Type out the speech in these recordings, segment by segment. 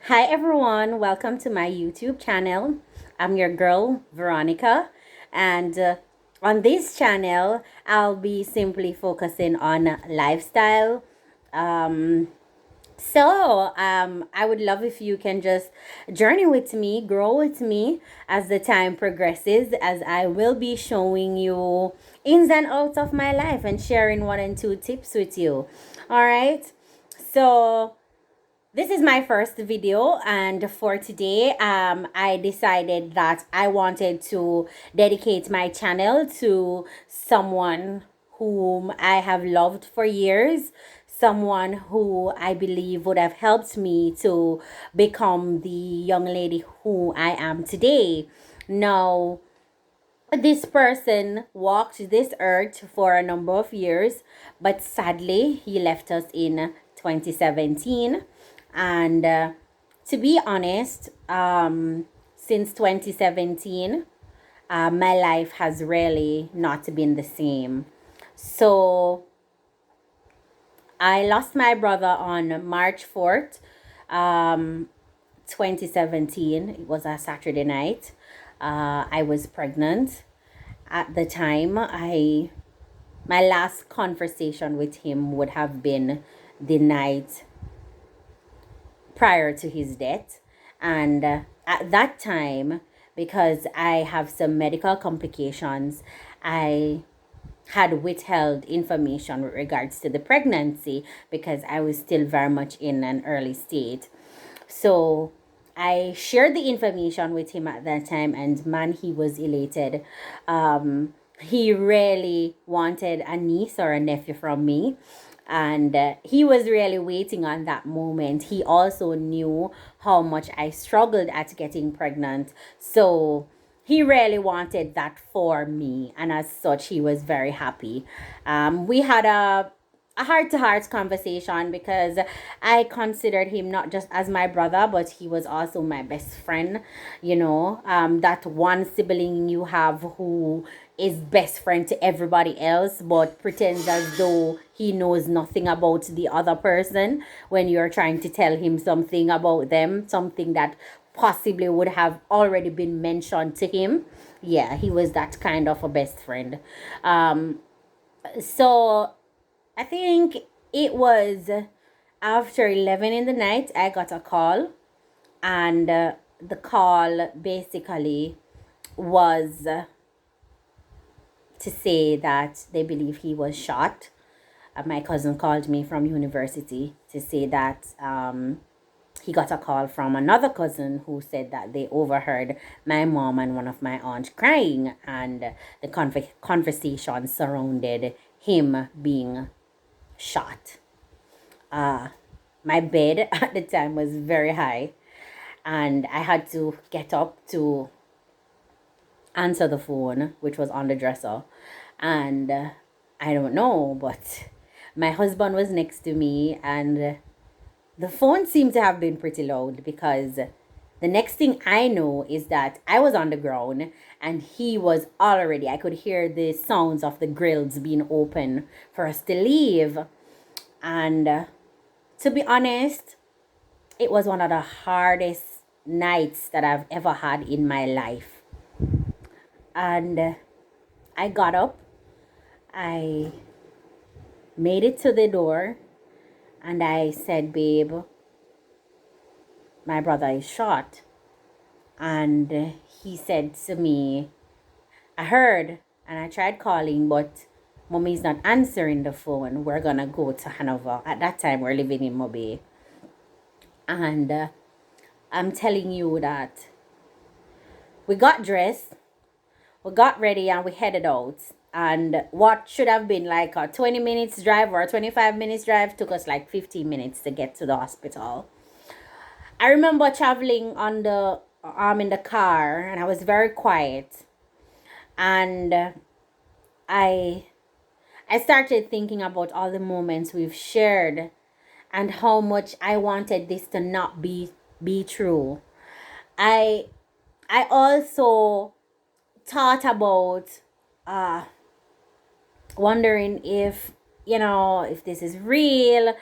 Hi everyone, welcome to my YouTube channel. I'm your girl Veronica, and on this channel, I'll be simply focusing on lifestyle. Um, I would love if you can just journey with me, grow with me as the time progresses, as I will be showing you ins and outs of my life and sharing one and two tips with you. All right. So, this is my first video, and for today, I decided that I wanted to dedicate my channel to someone whom I have loved for years, someone who I believe would have helped me to become the young lady who I am today. Now, this person walked this earth for a number of years, but sadly, he left us in 2017. And to be honest, since 2017, my life has really not been the same. So I lost my brother on March 4th, um, 2017. It was a Saturday night. I was pregnant at the time. I My last conversation with him would have been the night prior to his death, and at that time, because I have some medical complications, I had withheld information with regards to the pregnancy because I was still very much in an early state. So I shared the information with him at that time, and man, he was elated. He really wanted a niece or a nephew from me, and he was really waiting on that moment. He also knew how much I struggled at getting pregnant, so he really wanted that for me, and as such, he was very happy. We had a heart to heart conversation because I considered him not just as my brother, but he was also my best friend. That one sibling you have who is best friend to everybody else, but pretends as though he knows nothing about the other person when you're trying to tell him something about them, something that possibly would have already been mentioned to him. Yeah, he was that kind of a best friend. So I think it was after 11 in the night, I got a call, and the call basically was to say that they believe he was shot. My cousin called me from university to say that he got a call from another cousin who said that they overheard my mom and one of my aunts crying, and the conversation surrounded him being shot. My bed at the time was very high, and I had to get up to answer the phone, which was on the dresser. And I don't know, but my husband was next to me, and the phone seemed to have been pretty loud because the next thing I know is that I was on the ground and he was already, I could hear the sounds of the grills being open for us to leave. And to be honest, it was one of the hardest nights that I've ever had in my life. And I got up, I made it to the door, and I said, "Babe, my brother is shot." And he said to me, "I heard, and I tried calling, but mommy's not answering the phone. We're gonna go to Hanover." At that time, we're living in Mobile. And I'm telling you that we got dressed, we got ready, and we headed out. And what should have been like a 20 minutes drive or a 25 minutes drive took us like 15 minutes to get to the hospital. I remember traveling on the in the car, and I was very quiet. And I I started thinking about all the moments we've shared and how much I wanted this to not be true. I I also thought about wondering if, if this is real.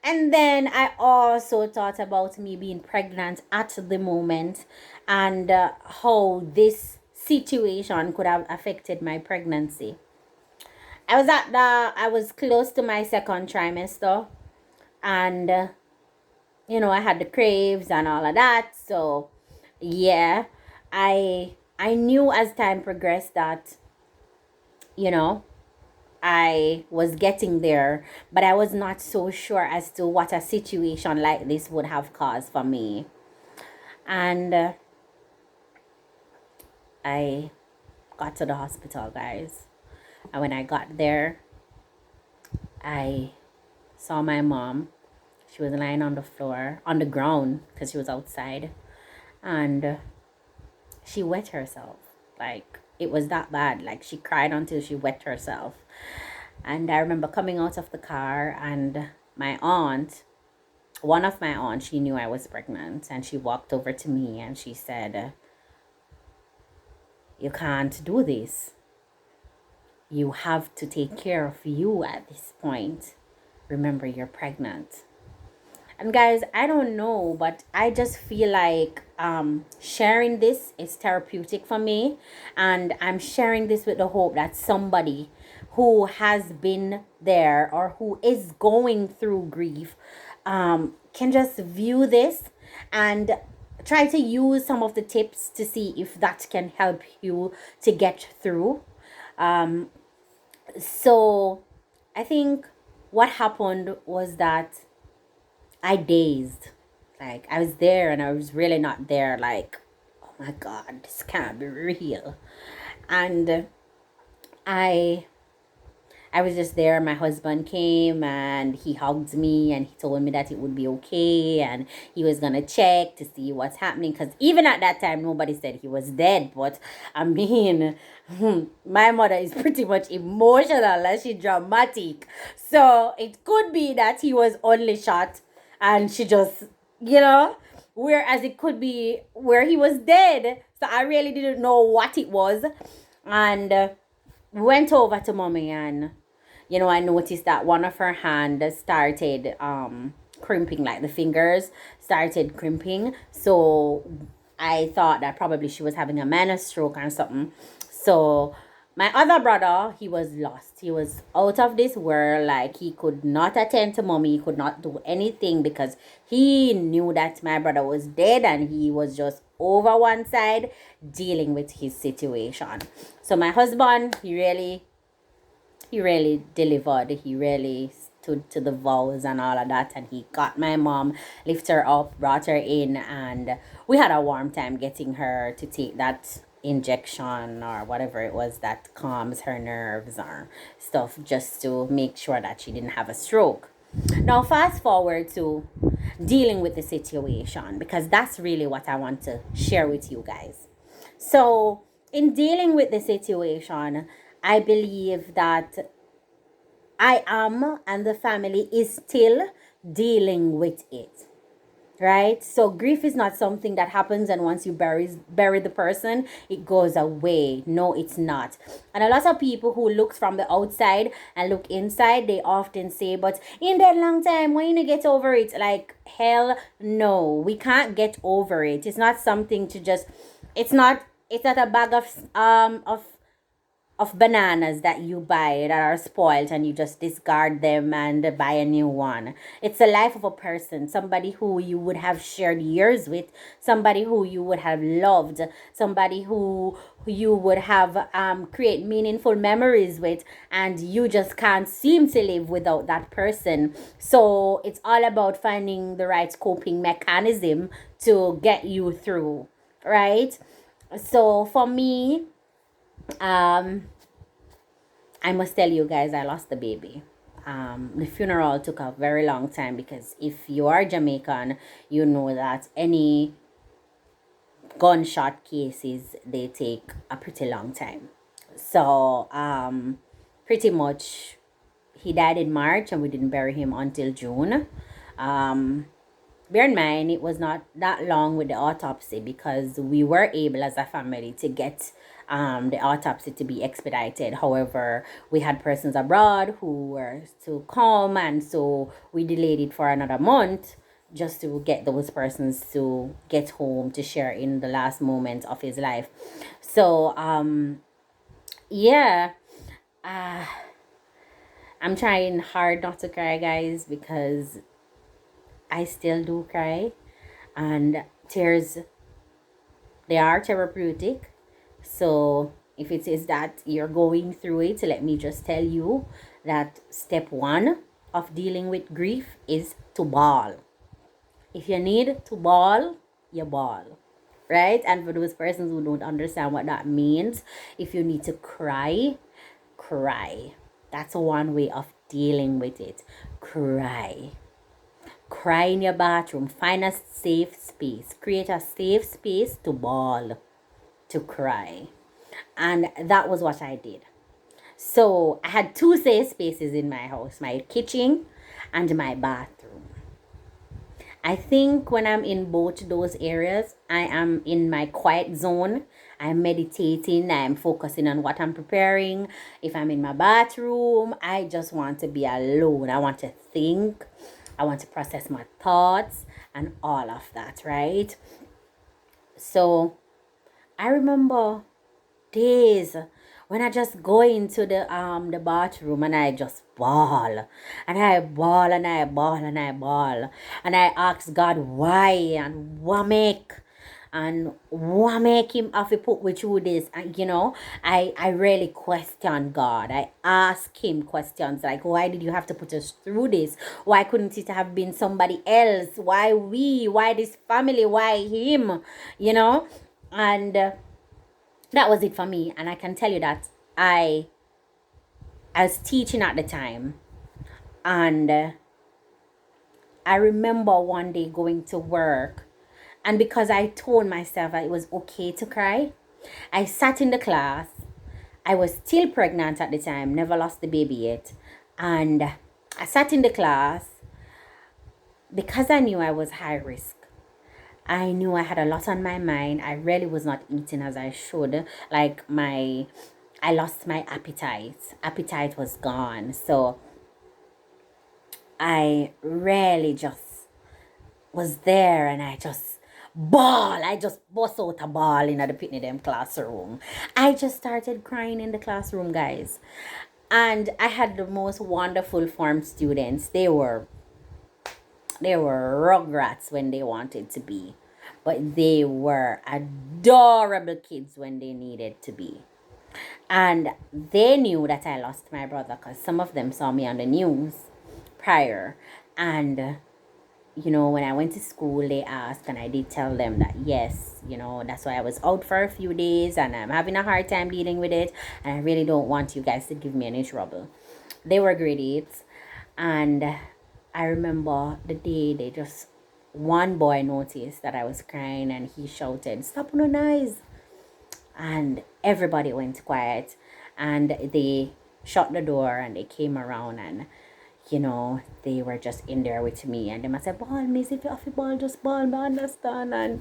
And then I also thought about me being pregnant at the moment, and how this situation could have affected my pregnancy. I was close to my second trimester, and I had the craves and all of that. So yeah, I knew as time progressed that, you know, I was getting there, but I was not so sure as to what a situation like this would have caused for me. And I got to the hospital, guys. And when I got there, I saw my mom. She was lying on the floor, on the ground, because she was outside. And she wet herself. Like, it was that bad. Like, she cried until she wet herself. And I remember coming out of the car, and my aunt, one of my aunts, she knew I was pregnant, and she walked over to me and she said, "You can't do this. You have to take care of you at this point. Remember, you're pregnant." And guys, I don't know, but I just feel like sharing this is therapeutic for me. And I'm sharing this with the hope that somebody who has been there or who is going through grief can just view this and try to use some of the tips to see if that can help you to get through. So I think what happened was that I dazed. Like, I was there and I was really not there. Like, oh my God, this can't be real. And I I was just there. My husband came and he hugged me and he told me that it would be okay and he was gonna check to see what's happening. Because even at that time, nobody said he was dead. But I mean, my mother is pretty much emotional and she's dramatic. So it could be that he was only shot and she just, you know, whereas it could be where he was dead. So I really didn't know what it was. And went over to mommy and I noticed that one of her hand started crimping, like the fingers started crimping. So I thought that probably she was having a minor stroke or something. So my other brother, he was lost. He was out of this world. Like, he could not attend to mommy. He could not do anything because he knew that my brother was dead and he was just over one side dealing with his situation. So my husband, he really delivered. He really stood to the vows and all of that. And he got my mom, lifted her up, brought her in, and we had a warm time getting her to take that injection or whatever it was that calms her nerves or stuff, just to make sure that she didn't have a stroke. Now, fast forward to dealing with the situation, because that's really what I want to share with you guys. So, in dealing with the situation, I believe that I am and the family is still dealing with it. Right? So grief is not something that happens and once you bury the person, it goes away. No, it's not. And a lot of people who look from the outside and look inside, they often say, but in that long time, when you get over it, like, hell no, we can't get over it. It's not something to just, it's not a bag of bananas that you buy that are spoiled and you just discard them and buy a new one. It's the life of a person, somebody who you would have shared years with, somebody who you would have loved, somebody who you would have create meaningful memories with, and you just can't seem to live without that person. So it's all about finding the right coping mechanism to get you through, right? So for me, I must tell you guys, I lost the baby. The funeral took a very long time because if you are Jamaican, you know that any gunshot cases, they take a pretty long time. So pretty much he died in March and we didn't bury him until June. bear in mind, it was not that long with the autopsy because we were able as a family to get the autopsy to be expedited. However, we had persons abroad who were to come, and so we delayed it for another month just to get those persons to get home to share in the last moments of his life. So, yeah, uh, I'm trying hard not to cry, guys, because I still do cry, and tears, they are therapeutic. So if it is that you're going through it, let me just tell you that step one of dealing with grief is to bawl. If you need to bawl, you bawl. Right? And for those persons who don't understand what that means, if you need to cry, cry. That's one way of dealing with it. Cry. Cry in your bathroom. Find a safe space. Create a safe space to bawl, to cry. And that was what I did. So I had two safe spaces in my house, my kitchen and my bathroom. I think when I'm in both those areas, I am in my quiet zone. I'm meditating, I'm focusing on what I'm preparing. If I'm in my bathroom, I just want to be alone. I want to think, I want to process my thoughts and all of that, right? So I remember days when I just go into the bathroom and I just bawl, and I bawl and I bawl and I bawl, and I ask God why and what make him have to put me through this. And I really question God. I ask him questions like, why did you have to put us through this? Why couldn't it have been somebody else? Why this family, why him? And that was it for me. And I can tell you that I was teaching at the time, and I remember one day going to work, and because I told myself that it was okay to cry, I sat in the class. I was still pregnant at the time, never lost the baby yet, and I sat in the class because I knew I was high risk. I knew I had a lot on my mind. I really was not eating as I should. I lost my appetite. Appetite was gone. So I really just was there, and I just bawl. I just bust out a ball in the Pitney them classroom. I just started crying in the classroom, guys. And I had the most wonderful form students. They were rugrats when they wanted to be, but they were adorable kids when they needed to be. And they knew that I lost my brother because some of them saw me on the news prior. And when I went to school, they asked, and I did tell them that yes, that's why I was out for a few days and I'm having a hard time dealing with it. And I really don't want you guys to give me any trouble. They were grade 8s. And I remember the day one boy noticed that I was crying, and he shouted, "Stop on the eyes." And everybody went quiet, and they shut the door, and they came around, and they were just in there with me, and they must say, "Ball, miss, if you have a ball, just ball, me understand." And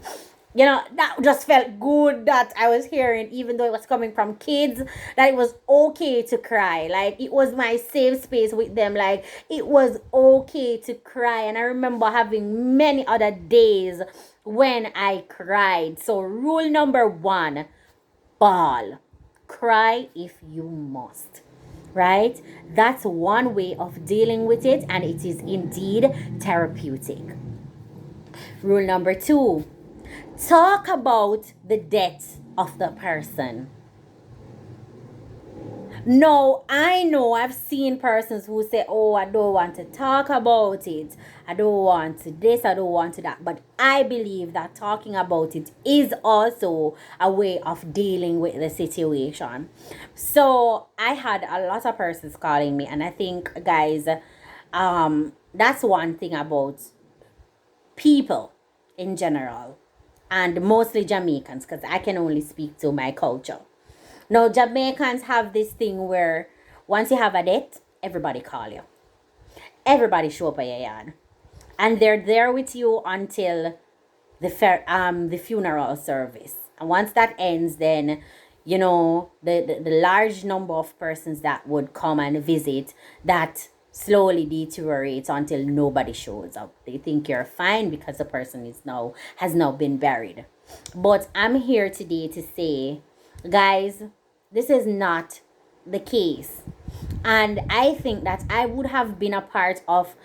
that just felt good that I was hearing, even though it was coming from kids, that it was okay to cry. Like, it was my safe space with them. Like, it was okay to cry. And I remember having many other days when I cried. So rule number 1, bawl. Cry if you must. Right? That's one way of dealing with it, and it is indeed therapeutic. Rule number 2, talk about the death of the person. No, I know I've seen persons who say, "Oh, I don't want to talk about it. I don't want to this, I don't want to that." But I believe that talking about it is also a way of dealing with the situation. So I had a lot of persons calling me, and I think, guys, that's one thing about people in general, and mostly Jamaicans, because I can only speak to my culture. Now, Jamaicans have this thing where once you have a death, everybody call you. Everybody show up at your yard. and they're there with you until the funeral service. And once that ends, then the large number of persons that would come and visit, that slowly deteriorates until nobody shows up. They think you're fine because the person has now been buried. But I'm here today to say, guys, this is not the case. And I think that I would have been a part of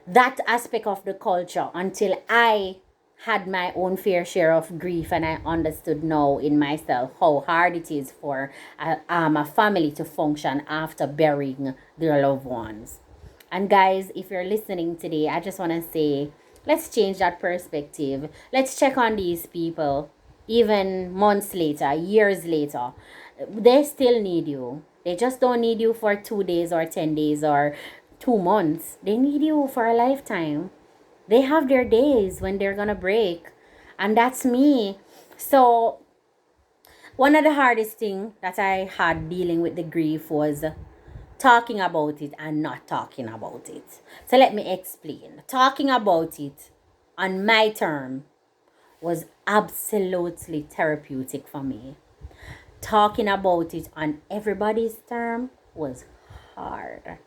that aspect of the culture until I had my own fair share of grief, and I understood now in myself how hard it is for a family to function after burying their loved ones. And guys, if you're listening today, I just want to say, let's change that perspective. Let's check on these people even months later, years later. They still need you. They just don't need you for 2 days or 10 days or 2 months. They need you for a lifetime. They have their days when they're gonna break. And that's me. So one of the hardest thing that I had dealing with the grief was talking about it and not talking about it. So let me explain. Talking about it on my term was absolutely therapeutic for me. Talking about it on everybody's term was hard.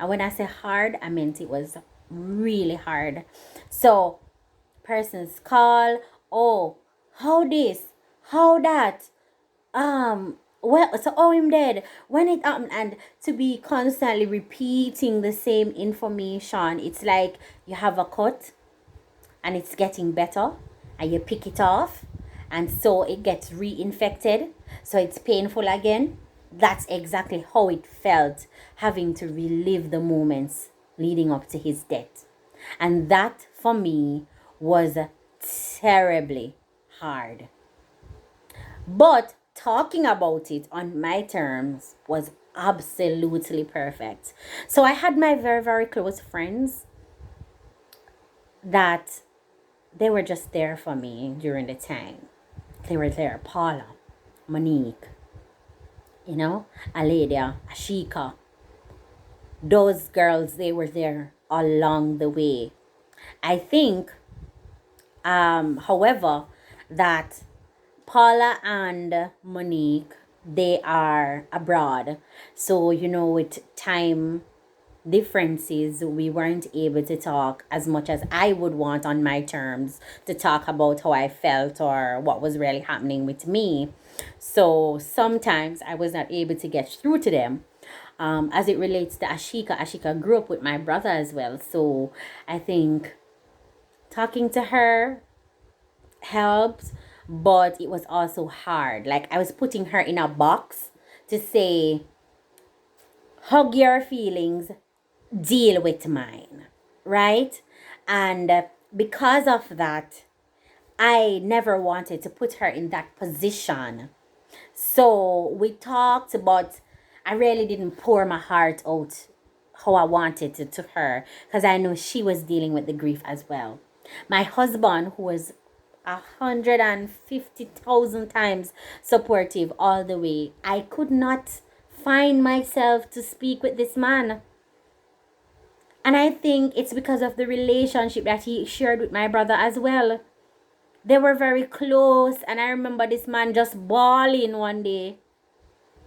And when I say hard, I meant it was really hard. So persons call, oh, how this, how that, well, so oh, him dead when it happened, and to be constantly repeating the same information. It's like you have a cut and it's getting better, and you pick it off, and so it gets reinfected, so it's painful again. That's exactly how it felt, having to relive the moments leading up to his death. And that for me was terribly hard. But talking about it on my terms was absolutely perfect. So I had my very, very close friends that they were just there for me during the time. They were there. Paula, Monique, Aladia, Ashika. Those girls, they were there along the way. I think, however, that Paula and Monique, they are abroad. So, with time differences, we weren't able to talk as much as I would want on my terms to talk about how I felt or what was really happening with me. So sometimes I was not able to get through to them. As it relates to Ashika grew up with my brother as well. So I think talking to her helped, but it was also hard. Like I was putting her in a box to say, hug your feelings, deal with mine, right? And because of that, I never wanted to put her in that position. So we talked, but I really didn't pour my heart out how I wanted to her, because I know she was dealing with the grief as well. My husband, who was 150,000 times supportive all the way, I could not find myself to speak with this man. And I think it's because of the relationship that he shared with my brother as well. They were very close, and I remember this man just bawling one day.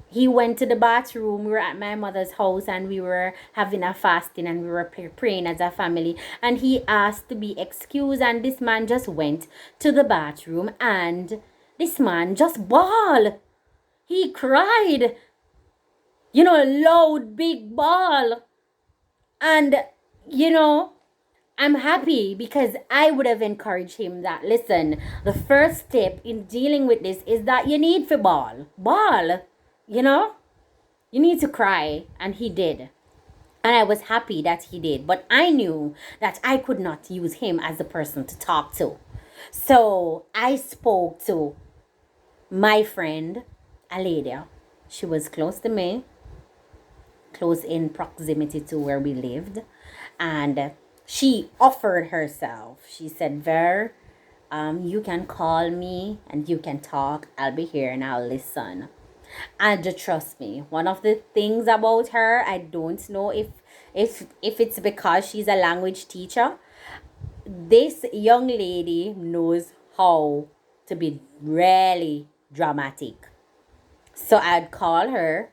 He went to the bathroom. We were at my mother's house and we were having a fasting and we were praying as a family. And he asked to be excused, and this man just went to the bathroom and this man just bawled. He cried. Loud, big bawl. And, I'm happy because I would have encouraged him that, listen, the first step in dealing with this is that you need to bawl. Bawl. You need to cry. And he did. And I was happy that he did. But I knew that I could not use him as the person to talk to. So I spoke to my friend, Aladia. She was close to me, close in proximity to where we lived. And she offered herself. She said, Ver, you can call me and you can talk. I'll be here and I'll listen. And trust me, one of the things about her, I don't know if If it's because she's a language teacher, this young lady knows how to be really dramatic. So I'd call her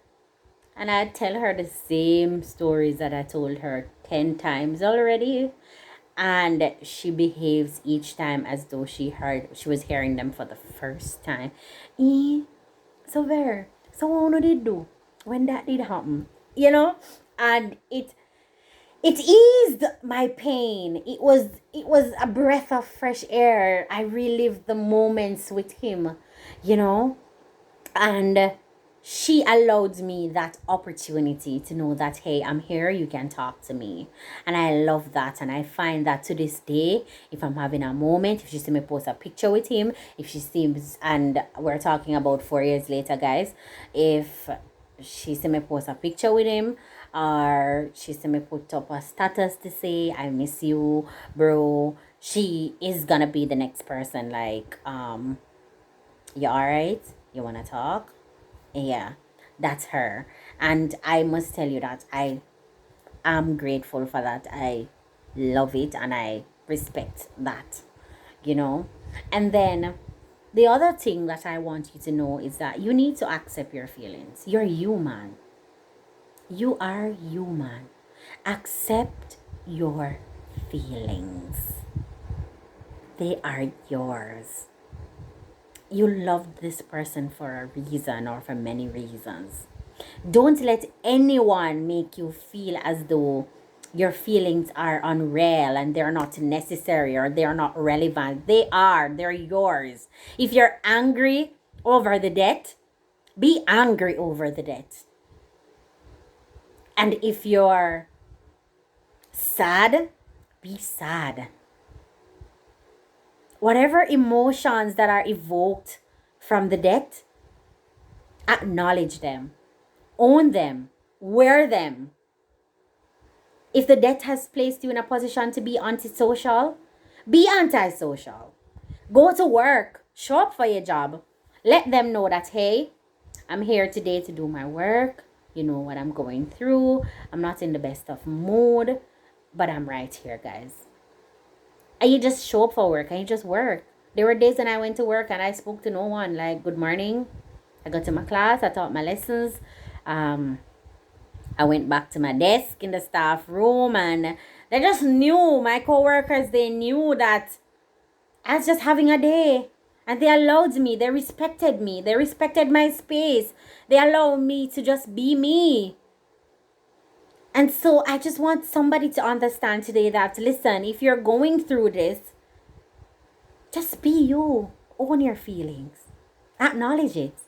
and I'd tell her the same stories that I told her 10 times already. And she behaves each time as though she was hearing them for the first time. Eh, so there. So what did do when that did happen? You know? And it eased my pain. It was a breath of fresh air. I relived the moments with him, you know? And she allowed me that opportunity to know that, hey, I'm here, you can talk to me. And I love that. And I find that to this day, if I'm having a moment, if she see me post a picture with him, if she seems, and we're talking about 4 years later, guys, if she see me post a picture with him, or she see me put up a status to say I miss you, bro, she is gonna be the next person, like, you all right, you want to talk? Yeah, that's her. And I must tell you that I am grateful for that. I love it and I respect that, you know. And then the other thing that I want you to know is that you need to accept your feelings. You're human. You are human. Accept your feelings. They are yours. You loved this person for a reason or for many reasons. Don't let anyone make you feel as though your feelings are unreal and they're not necessary or they're not relevant. They are, they're yours. If you're angry over the debt, be angry over the debt. And if you're sad, be sad. Whatever emotions that are evoked from the debt, acknowledge them, own them, wear them. If the debt has placed you in a position to be antisocial, be antisocial. Go to work, show up for your job. Let them know that, hey, I'm here today to do my work. You know what I'm going through. I'm not in the best of mood, but I'm right here, guys. And you just show up for work and you just work. There were days when I went to work and I spoke to no one. Like, good morning. I got to my class. I taught my lessons. I went back to my desk in the staff room and they just knew, my coworkers, they knew that I was just having a day. And they allowed me, they respected me, they respected my space. They allowed me to just be me. And so I just want somebody to understand today that, listen, if you're going through this, just be you. Own your feelings. Acknowledge it.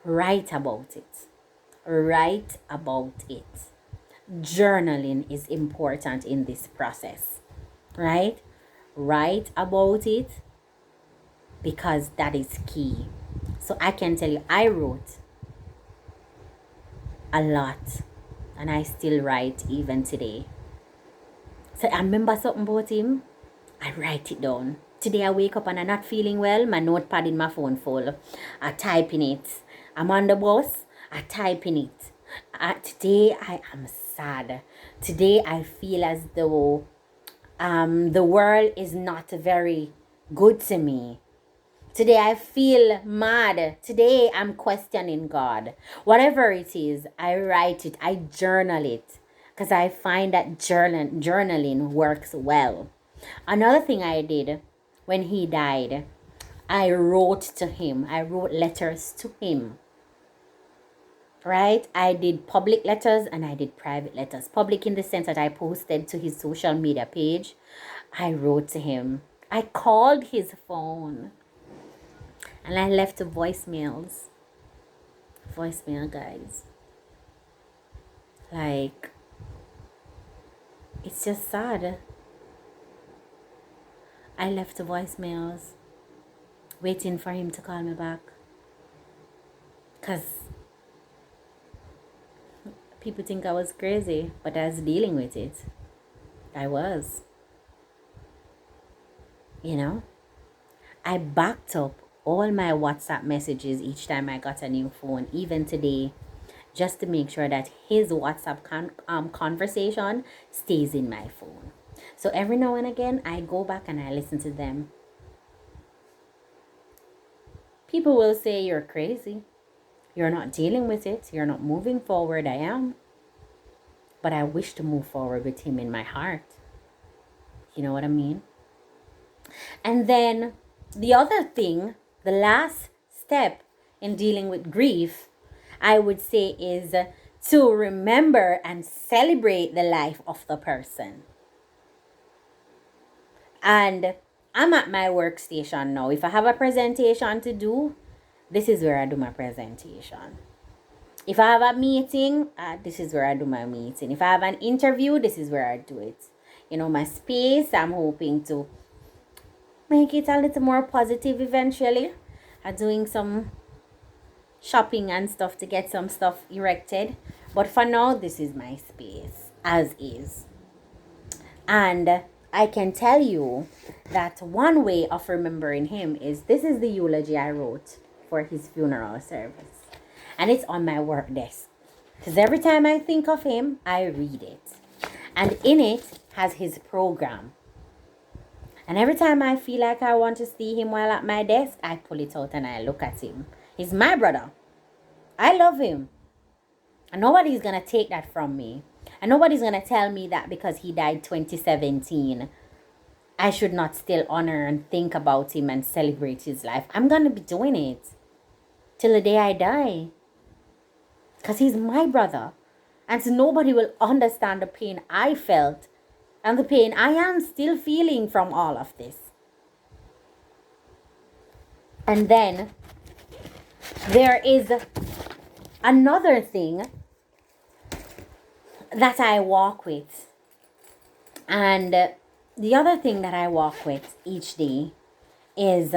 Write about it. Write about it. Journaling is important in this process, right? Write about it because that is key. So I can tell you, I wrote a lot and I still write even today. So I remember something about him, I write it down. Today I wake up and I'm not feeling well, my notepad in my phone full. I type in it. I'm on the bus, I type in it. Today I am sad. Today I feel as though the world is not very good to me. Today I feel mad. Today I'm questioning God. Whatever it is, I write it, I journal it. Because I find that journaling works well. Another thing I did when he died, I wrote to him. I wrote letters to him. Right? I did public letters and I did private letters. Public in the sense that I posted to his social media page. I wrote to him. I called his phone. And I left voicemails. Voicemail, guys. Like, it's just sad. I left voicemails waiting for him to call me back. Because people think I was crazy, but I was dealing with it. I was. You know? I backed up all my WhatsApp messages each time I got a new phone, even today. just to make sure that his WhatsApp conversation stays in my phone. So every now and again, I go back and I listen to them. People will say you're crazy. You're not dealing with it. You're not moving forward. I am. But I wish to move forward with him in my heart. You know what I mean? And then the other thing, the last step in dealing with grief, I would say, is to remember and celebrate the life of the person. And I'm at my workstation now. If I have a presentation to do, this is where I do my presentation. If I have a meeting, this is where I do my meeting. If I have an interview, this is where I do it. You know, my space, I'm hoping to make it a little more positive eventually. I'm doing some shopping and stuff to get some stuff erected. But for now, this is my space, as is. And I can tell you that one way of remembering him is, this is the eulogy I wrote for his funeral service. And it's on my work desk. Because every time I think of him, I read it. And in it has his program. And every time I feel like I want to see him while at my desk, I pull it out and I look at him. He's my brother. I love him. And nobody's going to take that from me. And nobody's going to tell me that because he died 2017, I should not still honor and think about him and celebrate his life. I'm going to be doing it till the day I die. Because he's my brother. And so nobody will understand the pain I felt and the pain I am still feeling from all of this. And then there is another thing that I walk with. And the other thing that I walk with each day is,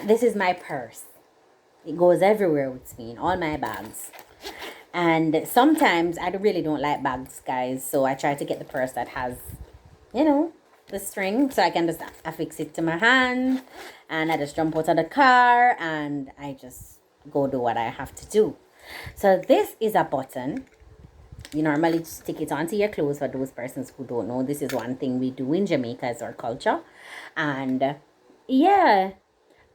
this is my purse. It goes everywhere with me, in all my bags. And sometimes I really don't like bags, guys. So I try to get the purse that has, you know, the string. So I can just affix it to my hand. And I just jump out of the car. And I just go do what I have to do. So this is a button. You normally stick it onto your clothes. For those persons who don't know, this is one thing we do in Jamaica as our culture. And yeah,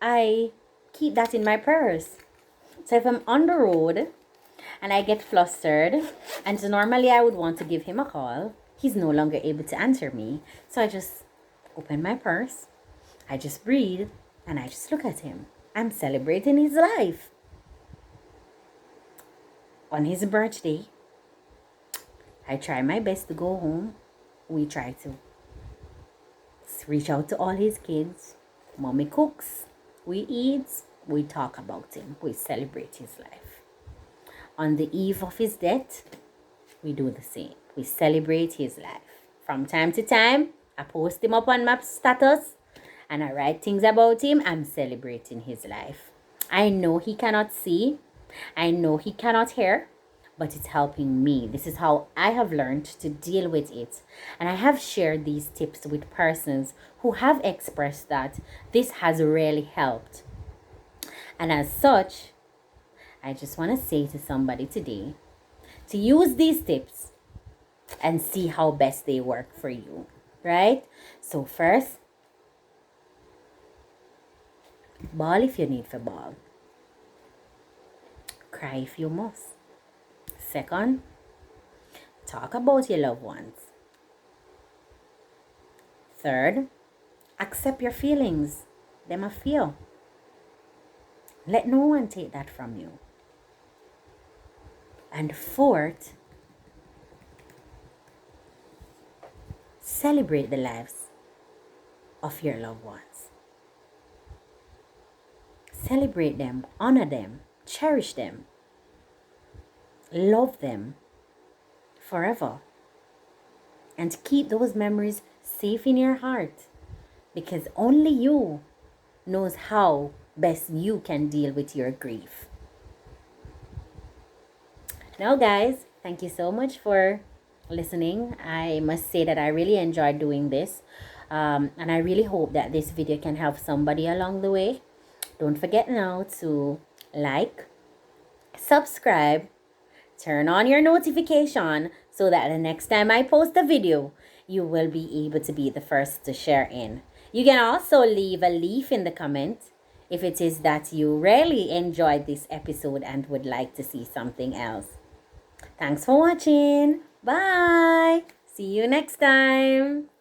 I keep that in my purse. So if I'm on the road and I get flustered, and so normally I would want to give him a call, he's no longer able to answer me. So I just open my purse, I just breathe, and I just look at him. I'm celebrating his life. On his birthday, I try my best to go home. We try to reach out to all his kids. Mommy cooks, we eat, we talk about him, we celebrate his life. On the eve of his death, we do the same. We celebrate his life. From time to time, I post him up on my status and I write things about him. I'm celebrating his life. I know he cannot see. I know he cannot hear, but it's helping me. This is how I have learned to deal with it. And I have shared these tips with persons who have expressed that this has really helped. And as such, I just want to say to somebody today to use these tips and see how best they work for you, right? So first, bawl if you need to bawl. Cry if you must. Second, talk about your loved ones. Third, accept your feelings. Them a feel. Let no one take that from you. And fourth, celebrate the lives of your loved ones. Celebrate them, honor them, cherish them, love them forever. And keep those memories safe in your heart, because only you knows how best you can deal with your grief. Now guys, thank you so much for listening. I must say that I really enjoyed doing this, and I really hope that this video can help somebody along the way. Don't forget now to like, subscribe, turn on your notification so that the next time I post a video, you will be able to be the first to share in. You can also leave a leaf in the comment if it is that you really enjoyed this episode and would like to see something else. Thanks for watching. Bye. See you next time.